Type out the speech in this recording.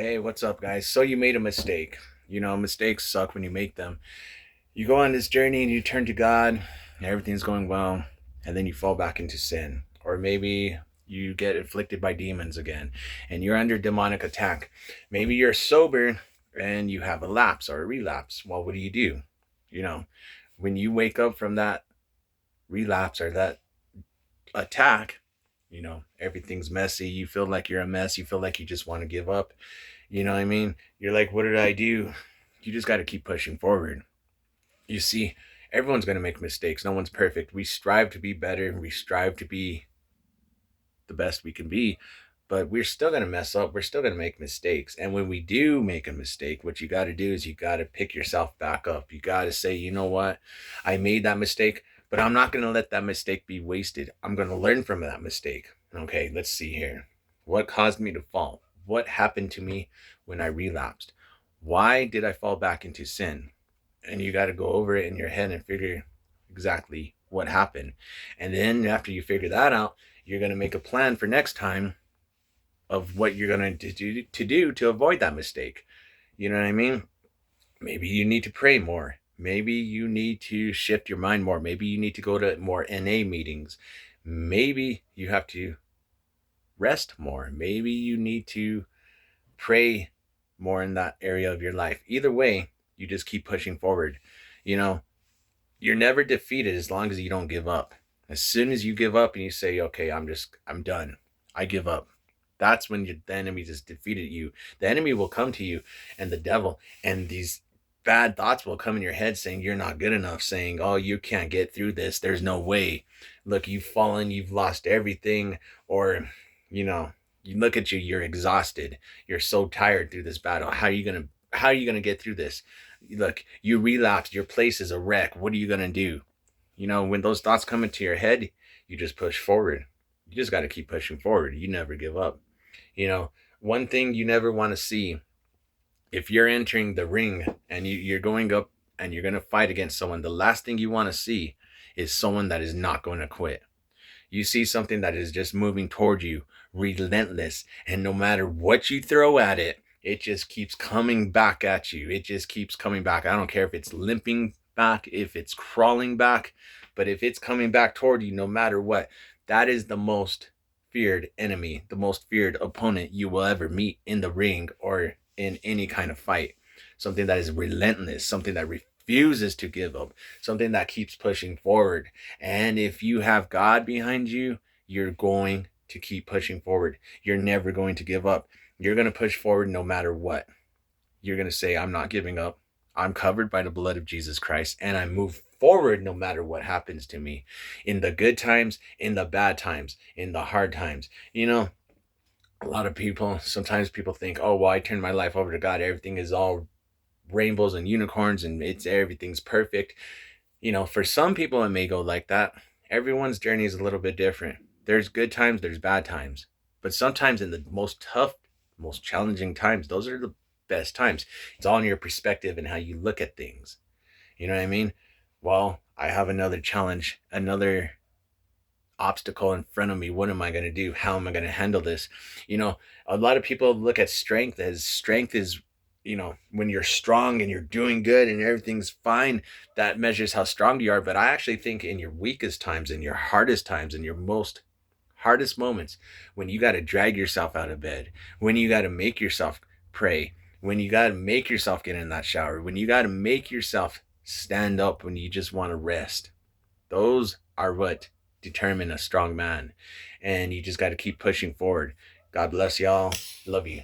Hey, what's up, guys? So you made a mistake. Mistakes suck when you make them. You go on this journey and you turn to God, and everything's going well, and then you fall back into sin. Or maybe you get afflicted by demons again, and you're under demonic attack. Maybe you're sober and you have a lapse or a relapse. Well, what do? You know, when you wake up from that relapse or that attack, everything's messy. You feel like you're a mess. You feel like you just want to give up. You know what I mean? You're like, what did I do? You just got to keep pushing forward. You see, everyone's going to make mistakes. No one's perfect. We strive to be better. We strive to be the best we can be, but we're still going to mess up. We're still going to make mistakes. And when we do make a mistake, what you got to do is you got to pick yourself back up. You got to say, you know what? I made that mistake, but I'm not going to let that mistake be wasted. I'm going to learn from that mistake. Okay, let's see here. What caused me to fall? What happened to me when I relapsed? Why did I fall back into sin? And you got to go over it in your head and figure exactly what happened. And then after you figure that out, you're going to make a plan for next time of what you're going to do to avoid that mistake. You know what I mean? Maybe you need to pray more. Maybe you need to shift your mind more. Maybe you need to go to more NA meetings. Maybe you have to rest more. Maybe you need to pray more in that area of your life. Either way, you just keep pushing forward. You know, you're never defeated as long as you don't give up. As soon as you give up and you say, okay, I'm done. I give up. That's when the enemy just defeated you. The enemy will come to you and the devil and these bad thoughts will come in your head saying you're not good enough, saying, oh, you can't get through this. There's no way. Look, you've fallen, you've lost everything. Or, you look at you, you're exhausted. You're so tired through this battle. How are you gonna get through this? Look, you relapsed, your place is a wreck. What are you gonna do? When those thoughts come into your head, you just push forward. You just got to keep pushing forward. You never give up. You know, one thing you never want to see, if you're entering the ring and you're going up and you're going to fight against someone, the last thing you want to see is someone that is not going to quit. You see something that is just moving toward you, relentless, and no matter what you throw at it, it just keeps coming back at you. It just keeps coming back. I don't care if it's limping back, if it's crawling back, but if it's coming back toward you, no matter what, that is the most feared enemy, the most feared opponent you will ever meet in the ring or in any kind of fight. Something that is relentless, something that refuses to give up, something that keeps pushing forward. And if you have God behind you, you're going to keep pushing forward. You're never going to give up. You're going to push forward no matter what. You're going to say, I'm not giving up. I'm covered by the blood of Jesus Christ, and I move forward no matter what happens to me, in the good times, in the bad times, in the hard times. A lot of people, sometimes people think, oh, well, I turned my life over to God. Everything is all rainbows and unicorns and everything's perfect. For some people, it may go like that. Everyone's journey is a little bit different. There's good times, there's bad times. But sometimes in the most tough, most challenging times, those are the best times. It's all in your perspective and how you look at things. You know what I mean? Well, I have another challenge, another obstacle in front of me. What am I going to do? How am I going to handle this? A lot of people look at strength is, when you're strong and you're doing good and everything's fine, that measures how strong you are. But I actually think in your weakest times, in your hardest times, in your most hardest moments, when you got to drag yourself out of bed, when you got to make yourself pray, when you got to make yourself get in that shower, when you got to make yourself stand up when you just want to rest, those are what determine a strong man. And you just got to keep pushing forward. God bless y'all. Love you.